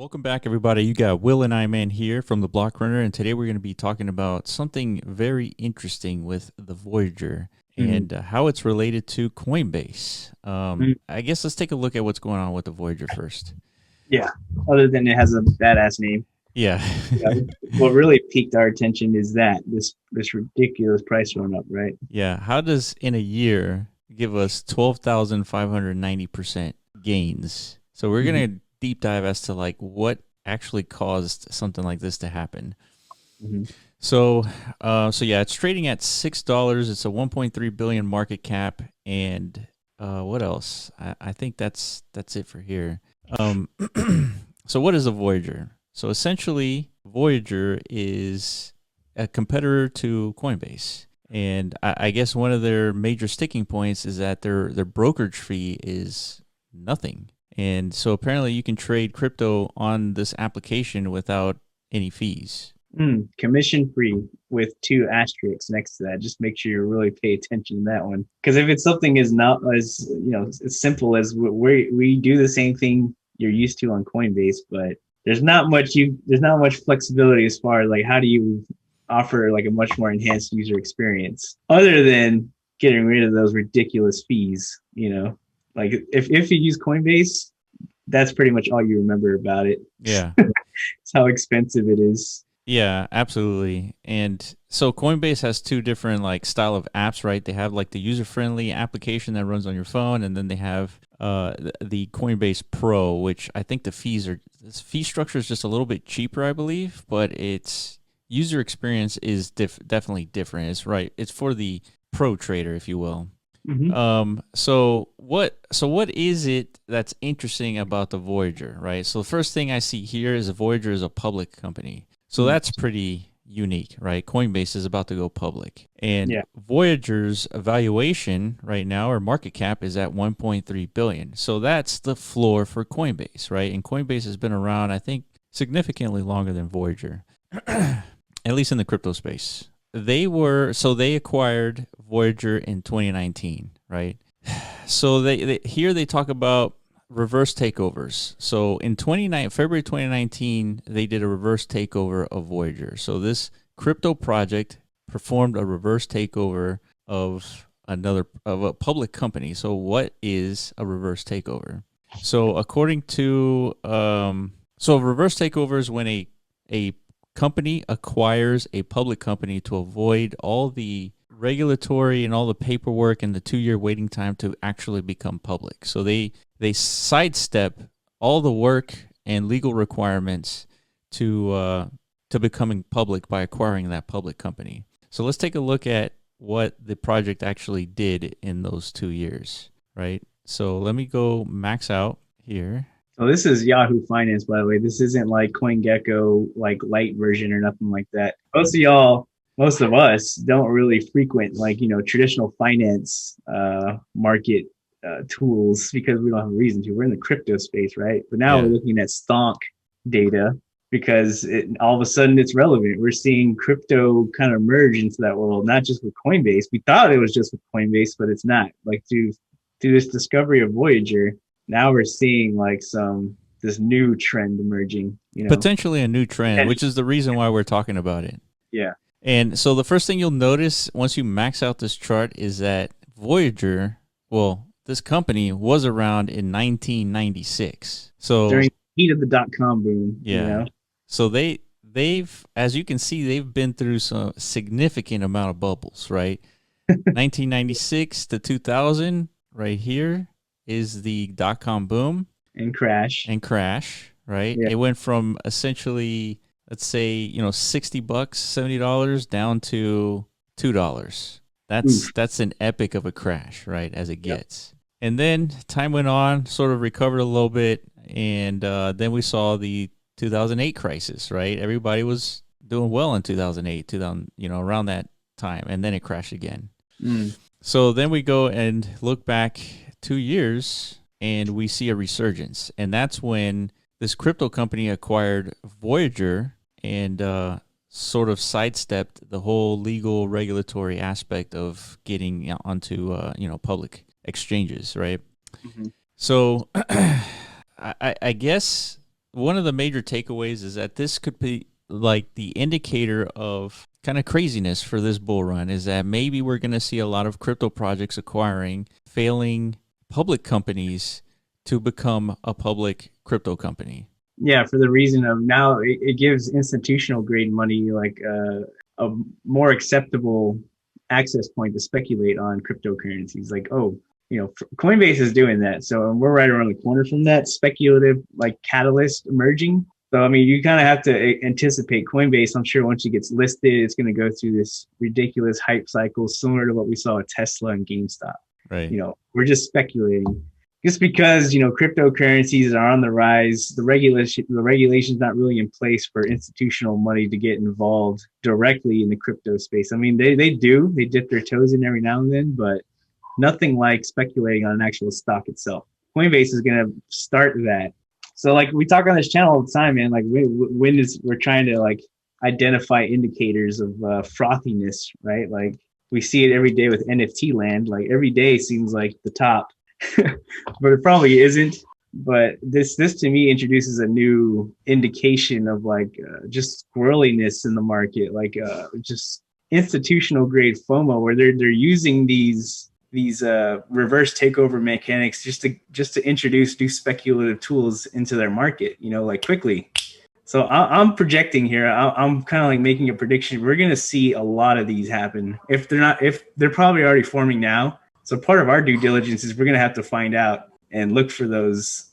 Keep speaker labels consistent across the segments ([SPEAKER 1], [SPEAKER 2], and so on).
[SPEAKER 1] Welcome back, everybody. You got Will and I Man here from the Block Runner, and today we're going to be talking about something very interesting with the Voyager and how it's related to Coinbase. I guess let's take a look at what's going on with the Voyager first.
[SPEAKER 2] Yeah. Other than it has a badass name.
[SPEAKER 1] Yeah.
[SPEAKER 2] Yeah. What really piqued our attention is that this ridiculous price run up, right?
[SPEAKER 1] Yeah. How does in a year give us 12,590% gains? So we're going to deep dive as to like what actually caused something like this to happen. So yeah, it's trading at $6. It's a 1.3 billion market cap, and what else? I think that's it for here. So what is a Voyager? So essentially, Voyager is a competitor to Coinbase. And I guess one of their major sticking points is that their brokerage fee is nothing. And so apparently you can trade crypto on this application without any fees.
[SPEAKER 2] Commission free with two asterisks next to that. Just make sure you really pay attention to that one. Because if it's something as not as as simple as we do the same thing you're used to on Coinbase, but there's not much flexibility as far as like how do you offer like a much more enhanced user experience other than getting rid of those ridiculous fees. Like if you use Coinbase, that's pretty much all you remember about it.
[SPEAKER 1] Yeah.
[SPEAKER 2] It's how expensive it is.
[SPEAKER 1] Yeah, absolutely. And so Coinbase has two different like style of apps, right? They have like the user-friendly application that runs on your phone, and then they have the Coinbase Pro, which I think the fee structure is just a little bit cheaper, I believe, but its user experience is definitely different. It's right. It's for the pro trader, if you will. So what is it that's interesting about the Voyager, right? So the first thing I see here is the Voyager is a public company. So that's pretty unique, right? Coinbase is about to go public. And Voyager's valuation right now, or market cap, is at 1.3 billion. So that's the floor for Coinbase, right? And Coinbase has been around, I think, significantly longer than Voyager, at least in the crypto space. They acquired Voyager in 2019, right? So they talk about reverse takeovers. So in February 2019, they did a reverse takeover of Voyager. So this crypto project performed a reverse takeover of a public company. So what is a reverse takeover? So according to a reverse takeover is when a company acquires a public company to avoid all the regulatory and all the paperwork and the 2-year waiting time to actually become public. So they sidestep all the work and legal requirements to becoming public by acquiring that public company. So let's take a look at what the project actually did in those 2 years, right? So let me go max out here.
[SPEAKER 2] So this is Yahoo Finance, by the way. This isn't like CoinGecko, like light version or nothing like that. Most of us don't really frequent traditional finance market tools because we don't have a reason to. We're in the crypto space, right? But now we're looking at stonk data because all of a sudden it's relevant. We're seeing crypto kind of merge into that world, not just with Coinbase. We thought it was just with Coinbase, but it's not. Like through this discovery of Voyager, now we're seeing like this new trend emerging.
[SPEAKER 1] Potentially a new trend, which is the reason why we're talking about it.
[SPEAKER 2] Yeah.
[SPEAKER 1] And so the first thing you'll notice once you max out this chart is that Voyager, this company was around in 1996. So
[SPEAKER 2] during the heat of the .com boom.
[SPEAKER 1] Yeah. So they've, as you can see, they've been through some significant amount of bubbles, right? 1996 to 2000, right here is the .com boom
[SPEAKER 2] and crash,
[SPEAKER 1] right?
[SPEAKER 2] Yeah.
[SPEAKER 1] It went from essentially, let's say, $60, $70 down to $2. That's an epic of a crash, right? As it gets. And then time went on, sort of recovered a little bit, and then we saw the 2008 crisis, right? Everybody was doing well in 2008, around that time, and then it crashed again. So then we go and look back 2 years, and we see a resurgence, and that's when this crypto company acquired Voyager and sort of sidestepped the whole legal regulatory aspect of getting onto public exchanges, right? So I guess one of the major takeaways is that this could be like the indicator of kind of craziness for this bull run, is that maybe we're going to see a lot of crypto projects acquiring failing public companies to become a public crypto company.
[SPEAKER 2] Yeah, for the reason of now it gives institutional grade money like a more acceptable access point to speculate on cryptocurrencies. Like, oh, Coinbase is doing that, so we're right around the corner from that speculative like catalyst emerging. So I mean, you kind of have to anticipate Coinbase. I'm sure once it gets listed, it's going to go through this ridiculous hype cycle, similar to what we saw with Tesla and GameStop.
[SPEAKER 1] Right.
[SPEAKER 2] We're just speculating. Just because cryptocurrencies are on the rise, the regulation's not really in place for institutional money to get involved directly in the crypto space. I mean, they dip their toes in every now and then, but nothing like speculating on an actual stock itself. Coinbase is going to start that. So like we talk on this channel all the time, man, like we're trying to like identify indicators of frothiness, right? Like we see it every day with NFT land. Like every day seems like the top, but it probably isn't. But this to me introduces a new indication of like just squirreliness in the market, like just institutional grade FOMO, where they're using these reverse takeover mechanics just to introduce new speculative tools into their market, like quickly. So I'm projecting here. I'm kind of like making a prediction. We're going to see a lot of these happen. If they're probably already forming now. So part of our due diligence is we're going to have to find out and look for those,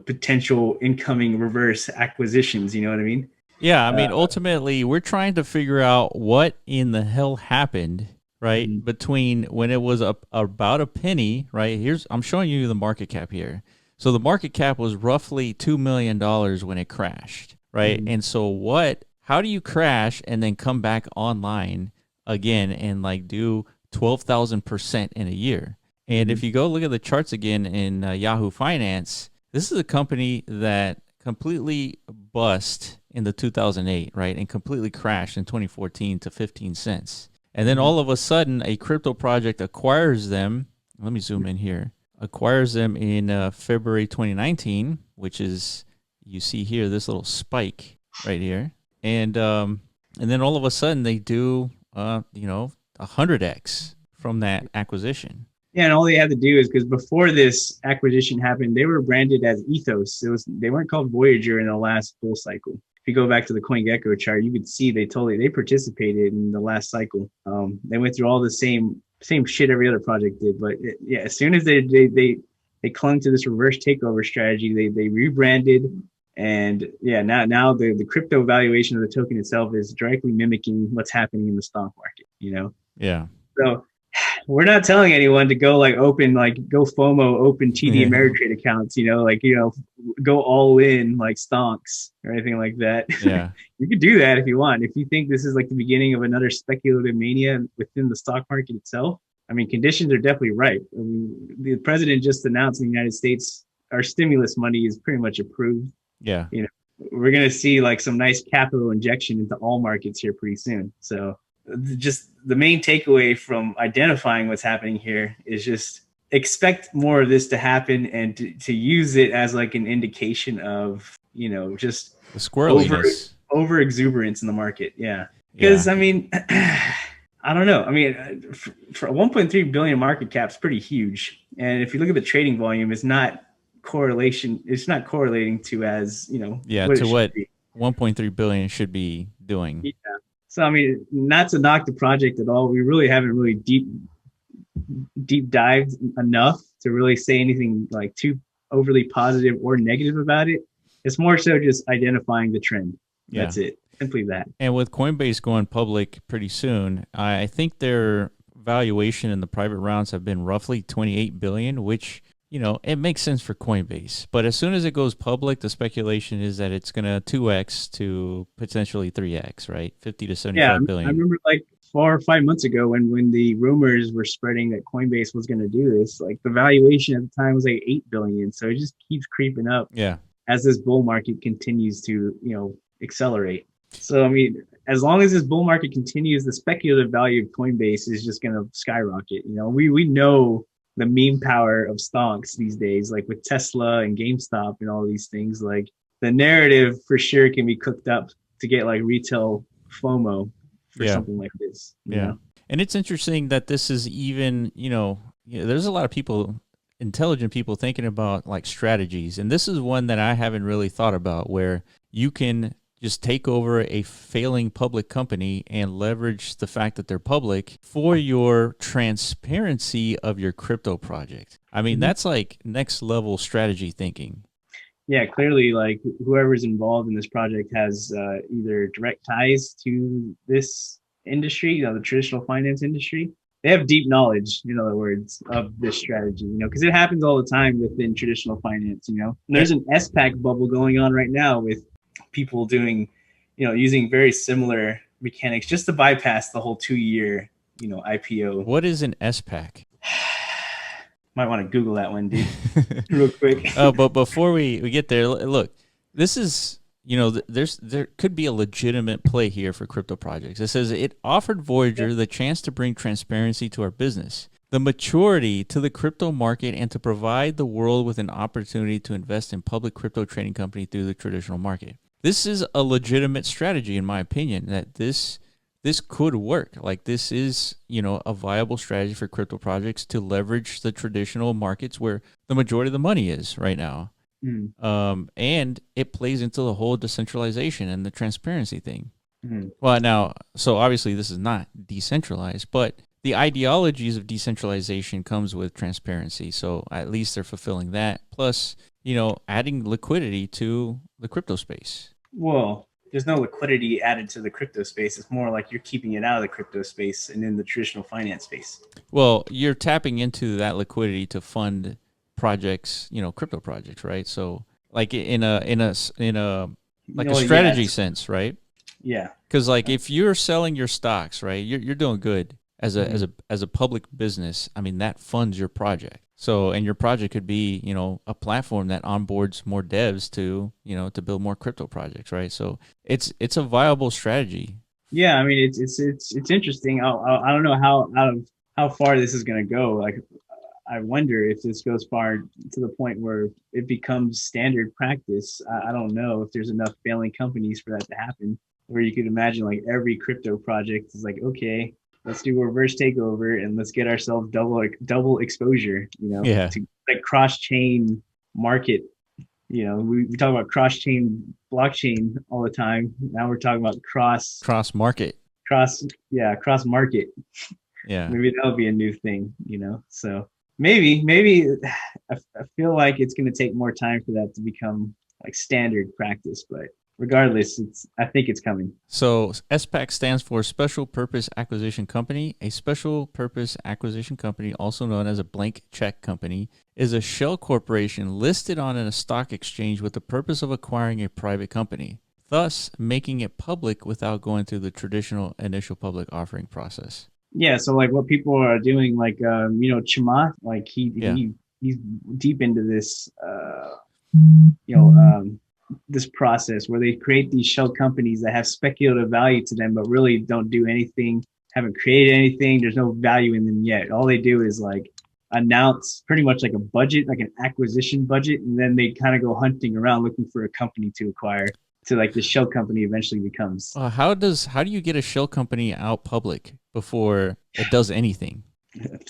[SPEAKER 2] potential incoming reverse acquisitions. You know what I mean?
[SPEAKER 1] Yeah. I mean, ultimately, we're trying to figure out what in the hell happened, right? Mm-hmm. Between when it was about a penny, right? I'm showing you the market cap here. So the market cap was roughly $2 million when it crashed, right? Mm-hmm. And so how do you crash and then come back online again and like do 12,000% in a year? And if you go look at the charts again in Yahoo Finance, this is a company that completely bust in the 2008, right? And completely crashed in 2014 to 15 cents. And then all of a sudden, a crypto project acquires them. Let me zoom in here. Acquires them in February 2019, which is, you see here, this little spike right here. And then all of a sudden they do, 100x from that acquisition.
[SPEAKER 2] Yeah, and all they had to do is, because before this acquisition happened, they were branded as Ethos. They weren't called Voyager in the last bull cycle. If you go back to the CoinGecko chart, you could see they participated in the last cycle. They went through all the same shit every other project did. But as soon as they clung to this reverse takeover strategy, they rebranded. And yeah, now the crypto valuation of the token itself is directly mimicking what's happening in the stock market,
[SPEAKER 1] Yeah.
[SPEAKER 2] So we're not telling anyone to go open TD Ameritrade accounts, go all in like stonks or anything like that.
[SPEAKER 1] Yeah.
[SPEAKER 2] You could do that if you want. If you think this is like the beginning of another speculative mania within the stock market itself, I mean, conditions are definitely ripe. I mean, the president just announced in the United States, our stimulus money is pretty much approved.
[SPEAKER 1] Yeah.
[SPEAKER 2] We're going to see like some nice capital injection into all markets here pretty soon. So just the main takeaway from identifying what's happening here is just expect more of this to happen and to use it as like an indication of, just
[SPEAKER 1] the squirreliness,
[SPEAKER 2] over exuberance in the market. Yeah. Because I mean, I don't know. I mean, for a 1.3 billion market cap is pretty huge. And if you look at the trading volume, it's not correlating to as,
[SPEAKER 1] what 1.3 billion should be doing.
[SPEAKER 2] Yeah. So, I mean, not to knock the project at all. We really haven't really deep dived enough to really say anything like too overly positive or negative about it. It's more so just identifying the trend. Yeah. That's it. Simply that.
[SPEAKER 1] And with Coinbase going public pretty soon, I think their valuation in the private rounds have been roughly 28 billion, which, it makes sense for Coinbase. But as soon as it goes public, the speculation is that it's going to 2x to potentially 3x, right? 50 to 75 billion.
[SPEAKER 2] I remember like 4 or 5 months ago when the rumors were spreading that Coinbase was going to do this, like the valuation at the time was like 8 billion. So it just keeps creeping up.
[SPEAKER 1] Yeah.
[SPEAKER 2] As this bull market continues to, accelerate. So, I mean, as long as this bull market continues, the speculative value of Coinbase is just going to skyrocket. We know the meme power of stonks these days, like with Tesla and GameStop and all these things. Like the narrative for sure can be cooked up to get like retail FOMO for
[SPEAKER 1] Yeah.
[SPEAKER 2] something like this, you
[SPEAKER 1] Yeah.
[SPEAKER 2] know?
[SPEAKER 1] And it's interesting that this is even, there's a lot of people, intelligent people thinking about like strategies. And this is one that I haven't really thought about where you can just take over a failing public company and leverage the fact that they're public for your transparency of your crypto project. I mean,
[SPEAKER 2] Mhm.
[SPEAKER 1] that's like next level strategy thinking.
[SPEAKER 2] Yeah, clearly, like whoever's involved in this project has either direct ties to this industry, the traditional finance industry. They have deep knowledge, in other words, of this strategy, because it happens all the time within traditional finance. And
[SPEAKER 1] Eh,
[SPEAKER 2] there's an SPAC bubble going on right now with people doing, using very similar mechanics just to bypass the whole 2 year, IPO.
[SPEAKER 1] what is an SPAC?
[SPEAKER 2] Might want to Google that one, dude, real quick.
[SPEAKER 1] But before we get there, look, this is there could be a legitimate play here for crypto projects. It says it offered Voyager the chance to bring transparency to our business, the maturity to the crypto market, and to provide the world with an opportunity to invest in public crypto trading company through the traditional market. This is a legitimate strategy, in my opinion, that this could work. Like this is, a viable strategy for crypto projects to leverage the traditional markets where the majority of the money is right now.
[SPEAKER 2] Mm,
[SPEAKER 1] And it plays into the whole decentralization and the transparency thing.
[SPEAKER 2] mm.
[SPEAKER 1] Well, now, so obviously this is not decentralized, but the ideologies of decentralization comes with transparency. So at least they're fulfilling that. Plus, adding liquidity to the crypto space.
[SPEAKER 2] Well, there's no liquidity added to the crypto space. It's more like you're keeping it out of the crypto space and in the traditional finance space.
[SPEAKER 1] Well, you're tapping into that liquidity to fund projects, crypto projects, right? So like in a like a
[SPEAKER 2] Well, yeah,
[SPEAKER 1] strategy sense, right?
[SPEAKER 2] yeah.
[SPEAKER 1] Because like if you're selling your stocks, right, you're doing good as a
[SPEAKER 2] Mhm.
[SPEAKER 1] as a public business. I mean that funds your project. So and your project could be a platform that onboards more devs to to build more crypto projects, right? So it's a viable strategy.
[SPEAKER 2] Yeah, I mean it's interesting. I don't know how far this is going to go. Like I wonder if this goes far to the point where it becomes standard practice. I don't know if there's enough failing companies for that to happen. Where you could imagine like every crypto project is like, okay, let's do a reverse takeover and let's get ourselves double exposure,
[SPEAKER 1] Yeah.
[SPEAKER 2] to like cross chain market. We talk about cross chain blockchain all the time. Now we're talking about
[SPEAKER 1] Cross market.
[SPEAKER 2] cross market.
[SPEAKER 1] Yeah.
[SPEAKER 2] Maybe that'll be a new thing, So maybe I feel like it's going to take more time for that to become like standard practice, but regardless, I think it's coming.
[SPEAKER 1] So SPAC stands for Special Purpose Acquisition Company. A special purpose acquisition company, also known as a blank check company, is a shell corporation listed on a stock exchange with the purpose of acquiring a private company, thus making it public without going through the traditional initial public offering process.
[SPEAKER 2] Yeah, so like what people are doing, like Chamath, like
[SPEAKER 1] Yeah.
[SPEAKER 2] he's deep into this you know this process where they create these shell companies that have speculative value to them, but really don't do anything, haven't created anything. There's no value in them yet. All they do is like announce pretty much like a budget, like an acquisition budget, and then they kind of go hunting around looking for a company to acquire. To like the shell company eventually becomes
[SPEAKER 1] How do you get a shell company out public before it does anything?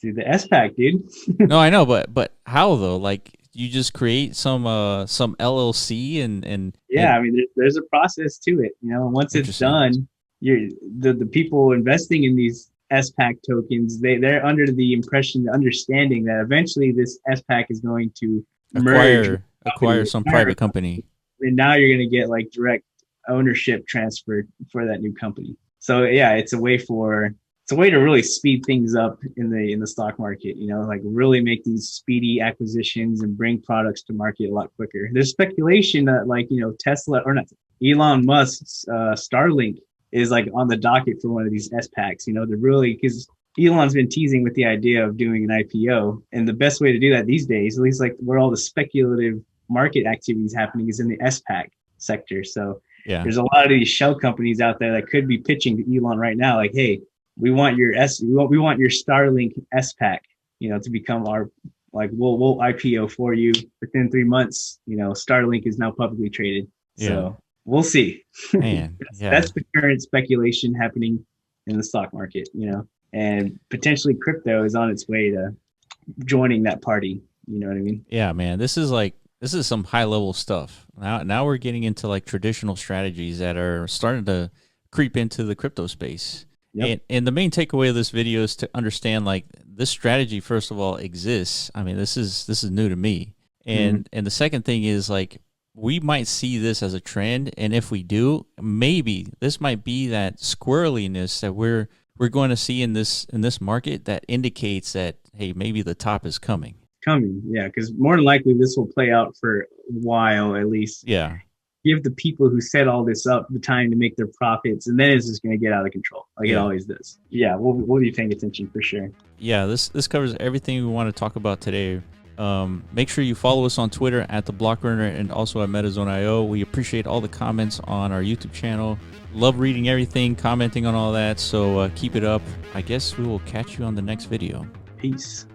[SPEAKER 2] through the SPAC, dude.
[SPEAKER 1] No, I know, but how though? Like you just create some LLC and
[SPEAKER 2] Yeah, I mean, there's a process to it. Once it's
[SPEAKER 1] interesting.
[SPEAKER 2] done, you're the people investing in these SPAC tokens. They're under the impression, the understanding that eventually this SPAC is going to merge with
[SPEAKER 1] Acquire
[SPEAKER 2] the
[SPEAKER 1] some
[SPEAKER 2] company,
[SPEAKER 1] private company.
[SPEAKER 2] and now you're going to get like direct ownership transferred for that new company. So yeah, it's a way to really speed things up in the stock market, like really make these speedy acquisitions and bring products to market a lot quicker. There's speculation that like, Tesla or not Elon Musk's Starlink is like on the docket for one of these SPACs, to really because Elon's been teasing with the idea of doing an IPO. And the best way to do that these days, at least like where all the speculative market activities happening is in the SPAC sector. So
[SPEAKER 1] Yeah.
[SPEAKER 2] there's a lot of these shell companies out there that could be pitching to Elon right now, like, hey, we want your Starlink SPAC, to become our like we'll IPO for you within 3 months. Starlink is now publicly traded.
[SPEAKER 1] Yeah.
[SPEAKER 2] So we'll see.
[SPEAKER 1] Man. Yeah.
[SPEAKER 2] That's the current speculation happening in the stock market, and potentially crypto is on its way to joining that party. You know what I mean?
[SPEAKER 1] Yeah, man. This is some high level stuff. Now we're getting into like traditional strategies that are starting to creep into the crypto space.
[SPEAKER 2] Yep.
[SPEAKER 1] And the main takeaway of this video is to understand like this strategy first of all exists. I mean, this is new to me. And the second thing is like we might see this as a trend, and if we do, maybe this might be that squirreliness that we're going to see in this market that indicates that hey, maybe the top is coming.
[SPEAKER 2] Yeah, because more than likely this will play out for a while at least.
[SPEAKER 1] Yeah.
[SPEAKER 2] Give the people who set all this up the time to make their profits, and then it's just going to get out of control like it always does. Yeah, we'll be paying attention for sure.
[SPEAKER 1] Yeah, this covers everything we want to talk about today. Make sure you follow us on Twitter at the Block Runner and also at MetaZone.io. We appreciate all the comments on our YouTube channel. Love reading everything, commenting on all that. So keep it up. I guess we will catch you on the next video.
[SPEAKER 2] Peace.